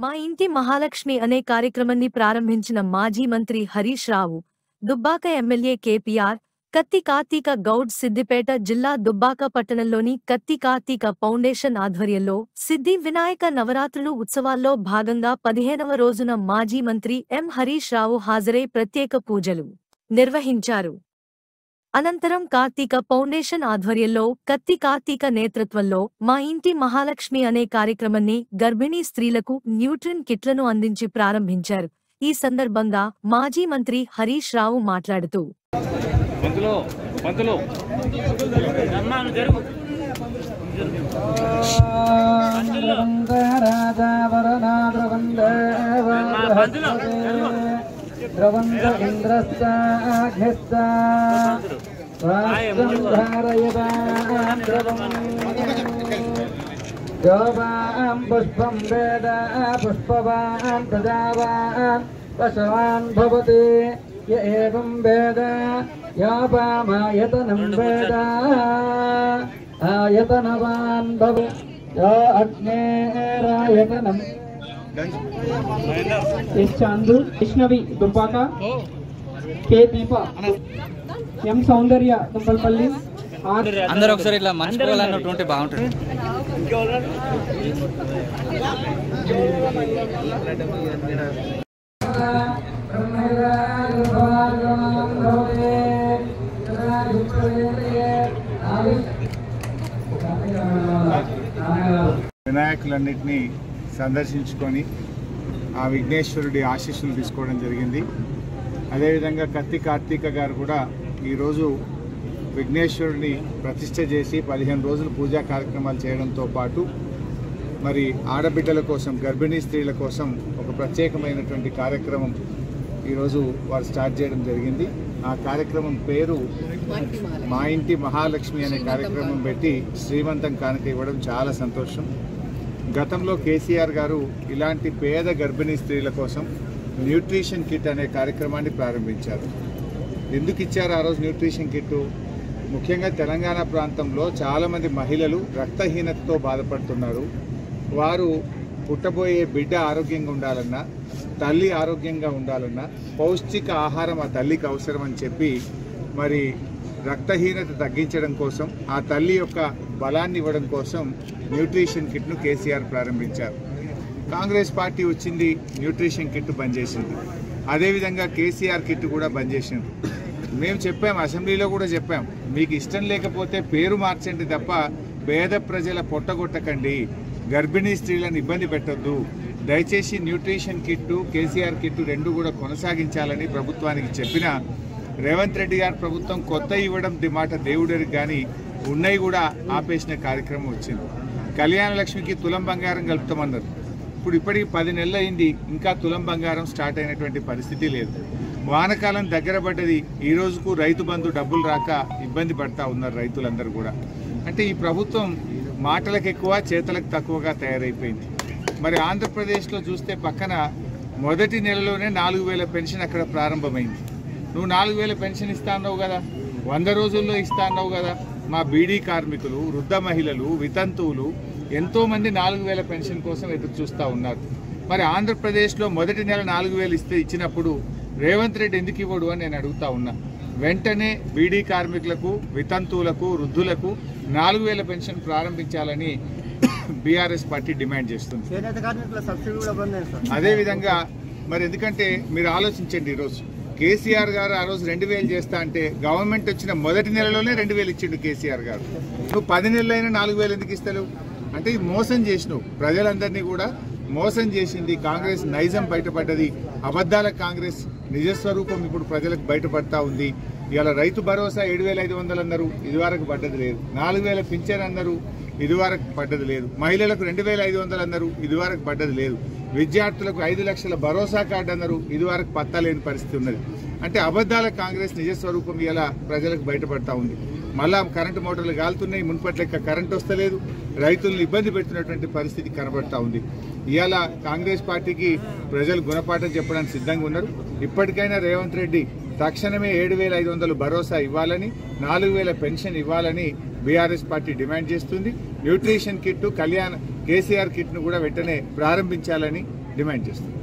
మా ఇంటి మహాలక్ష్మి అనే కార్యక్రమాన్ని ప్రారంభించిన మాజీ మంత్రి హరీష్ రావు, దుబ్బాక ఎమ్మెల్యే కేపీఆర్, కత్తి కార్తీక గౌడ్ సిద్దిపేట జిల్లా దుబ్బాక పట్టణంలోని కత్తి కార్తీక ఫౌండేషన్ ఆధ్వర్యంలో సిద్ధి వినాయక నవరాత్రులు ఉత్సవాల్లో భాగంగా 15వ రోజున మాజీ మంత్రి ఎం హరీష్ రావు హాజరై ప్రత్యేక పూజలు నిర్వహించారు. అనంతరం కార్తీక ఫౌండేషన్ ఆధ్వర్యంలో కత్తి కార్తీక నేతృత్వంలో మా ఇంటి మహాలక్ష్మి అనే కార్యక్రమాన్ని గర్భిణీ స్త్రీలకు న్యూట్రిన్ కిట్లను అందించి ప్రారంభించారు. ఈ సందర్భంగా మాజీ మంత్రి హరీష్ రావు మాట్లాడుతూ पुष्पं वेद पुष्पवान् प्रजावान् पशवान् भवति य एवं वेद यापामायतनं वेद आयतनवान् भवति य अग्नेरायतनम् चांदू वैष्णवी दुब्बाका के दीपा एम सौंदर्य తుంపల్పల్లి అందరూ ఒకసారి ఇట్లా మర్చిపోవాలన్నట్టు ఉంటే బాగుంటుంది. వినాయకులన్నింటినీ సందర్శించుకొని ఆ విఘ్నేశ్వరుడి ఆశీస్సులు తీసుకోవడం జరిగింది. అదేవిధంగా కత్తి కార్తీక గారు కూడా ఈరోజు విఘ్నేశ్వరుడిని ప్రతిష్ఠ చేసి 15 రోజులు పూజా కార్యక్రమాలు చేయడంతో పాటు మరి ఆడబిడ్డల కోసం, గర్భిణీ స్త్రీల కోసం ఒక ప్రత్యేకమైనటువంటి కార్యక్రమం ఈరోజు వారు స్టార్ట్ చేయడం జరిగింది. ఆ కార్యక్రమం పేరు మా ఇంటి మహాలక్ష్మి అనే కార్యక్రమం పెట్టి శ్రీమంతం కానుక ఇవ్వడం చాలా సంతోషం. గతంలో కేసీఆర్ గారు ఇలాంటి పేద గర్భిణీ స్త్రీల కోసం న్యూట్రిషన్ కిట్ అనే కార్యక్రమాన్ని ప్రారంభించారు. ఎందుకు ఇచ్చారు ఆ రోజు న్యూట్రిషన్ కిట్? ముఖ్యంగా తెలంగాణ ప్రాంతంలో చాలామంది మహిళలు రక్తహీనతతో బాధపడుతున్నారు. వారు పుట్టబోయే బిడ్డ ఆరోగ్యంగా ఉండాలన్నా, తల్లి ఆరోగ్యంగా ఉండాలన్నా పౌష్టిక ఆహారం ఆ తల్లికి అవసరమని చెప్పి మరి రక్తహీనత తగ్గించడం కోసం, ఆ తల్లి యొక్క బలాన్ని ఇవ్వడం కోసం న్యూట్రిషన్ కిట్ను కేసీఆర్ ప్రారంభించారు. కాంగ్రెస్ పార్టీ వచ్చింది, న్యూట్రిషన్ కిట్ బంద్ చేసింది. అదేవిధంగా కేసీఆర్ కిట్ కూడా బంద్ చేసింది. మేము చెప్పాం, అసెంబ్లీలో కూడా చెప్పాం, మీకు ఇష్టం లేకపోతే పేరు మార్చండి తప్ప పేద ప్రజల పొట్టగొట్టకండి, గర్భిణీ స్త్రీలను ఇబ్బంది పెట్టొద్దు, దయచేసి న్యూట్రిషన్ కిట్టు, కేసీఆర్ కిట్టు రెండు కూడా కొనసాగించాలని ప్రభుత్వానికి చెప్పిన రేవంత్ రెడ్డి గారి ప్రభుత్వం కొత్త ఇవ్వడం మాట దేవుడికి కానీ ఉన్నాయి కూడా ఆపేసిన కార్యక్రమం వచ్చింది. కళ్యాణ లక్ష్మికి తులం బంగారం కలుపుతామన్నారు. ఇప్పటికి 10 నెలలు అయింది, ఇంకా తులం బంగారం స్టార్ట్ అయినటువంటి పరిస్థితి లేదు. వానకాలం దగ్గర పడ్డది, ఈ రోజుకు రైతు బంధు డబ్బులు రాక ఇబ్బంది పడతా ఉన్నారు రైతులందరూ కూడా. అంటే ఈ ప్రభుత్వం మాటలకు ఎక్కువ, చేతలకు తక్కువగా తయారైపోయింది. మరి ఆంధ్రప్రదేశ్లో చూస్తే పక్కన మొదటి నెలలోనే 4000 పెన్షన్ అక్కడ ప్రారంభమైంది. నువ్వు 4000 పెన్షన్ ఇస్తా అన్నావు కదా, 100 రోజుల్లో ఇస్తా అన్నావు కదా. మా బీడీ కార్మికులు, వృద్ధ మహిళలు, వితంతువులు ఎంతోమంది 4000 పెన్షన్ కోసం ఎదురు చూస్తూ ఉన్నారు. మరి ఆంధ్రప్రదేశ్లో మొదటి నెల 4000 ఇచ్చినప్పుడు రేవంత్ రెడ్డి ఎందుకు ఇవ్వడు అని నేను అడుగుతా ఉన్నా. వెంటనే బీడీ కార్మికులకు, వితంతువులకు, వృద్ధులకు 4000 పెన్షన్ ప్రారంభించాలని బీఆర్ఎస్ పార్టీ డిమాండ్ చేస్తుంది. అదేవిధంగా మరి ఎందుకంటే మీరు ఆలోచించండి, ఈరోజు కేసీఆర్ గారు ఆ రోజు 2000 చేస్తా అంటే గవర్నమెంట్ వచ్చిన మొదటి నెలలోనే 2000 ఇచ్చిండు కేసీఆర్ గారు. నువ్వు 10 నెలలైనా 4000 ఎందుకు ఇస్తావు? అంటే ఇది మోసం చేసినావు, ప్రజలందరినీ కూడా మోసం చేసింది. కాంగ్రెస్ నైజం బయటపడ్డది, అబద్ధాల కాంగ్రెస్ నిజస్వరూపం ఇప్పుడు ప్రజలకు బయటపడతా ఉంది. ఇవాళ రైతు భరోసా 7500 అన్నారు, ఇదివరకు పడ్డది లేదు. 4000 పింఛన్ అన్నారు, ఇదివరకు పడ్డది లేదు. మహిళలకు 2500 అన్నారు, ఇదివరకు పడ్డది లేదు. విద్యార్థులకు 5 లక్షల భరోసా కార్డు అన్నారు, ఇదివరకు పత్తా లేని పరిస్థితి ఉన్నది. అంటే అబద్ధాల కాంగ్రెస్ నిజస్వరూపం ఇలా ప్రజలకు బయటపడతా ఉంది. మళ్ళా కరెంటు మోటార్లు కాలుతున్నాయి, మున్పటి లెక్క కరెంట్ వస్తలేదు, రైతులను ఇబ్బంది పెడుతున్నటువంటి పరిస్థితి కనబడతా ఉంది. ఇవాళ కాంగ్రెస్ పార్టీకి ప్రజలు గుణపాఠం చెప్పడానికి సిద్ధంగా ఉన్నారు. ఇప్పటికైనా రేవంత్ రెడ్డి తక్షణమే 7500 భరోసా ఇవ్వాలని, 4000 పెన్షన్ ఇవ్వాలని బీఆర్ఎస్ పార్టీ డిమాండ్ చేస్తుంది. న్యూట్రిషన్ కిట్, కళ్యాణ్ కేసీఆర్ కిట్ను కూడా వెంటనే ప్రారంభించాలని డిమాండ్ చేస్తుంది.